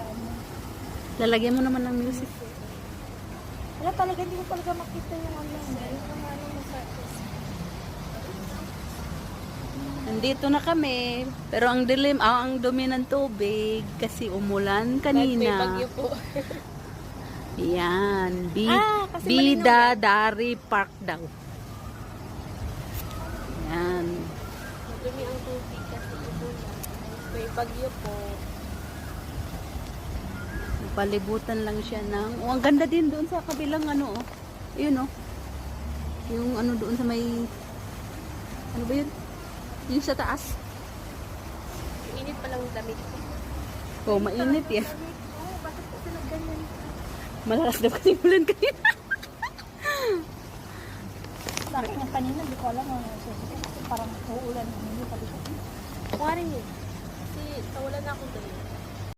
ano. Lalagyan mo naman ng music. Wala talaga, hindi ko talaga makita yung ano. Yung mga ano mo sa Nandito na kami. Pero ang dilim, ang dumi ng tubig kasi umulan kanina. bagyo po. Yan. Kasi malinaw Bidadari Park daw. Yan. Madumi ang tubig kasi umulan. May bagyo po. Palibutan lang siya ng... Oh, ang ganda din doon sa kabilang ano, oh. Yun, oh. Yung ano doon sa may... Ano ba yun? Yung sa taas. Init pa lang ang damit ko. Oh, mainit yan. Oo, bakit kasi nagganyan? Malakas daw kasi ulan kanina. Sa akin yung kanina, di ko alam ano. Parang uulan. Hindi pa dito. Kuwarin yun. Kasi tawalan na ako doon.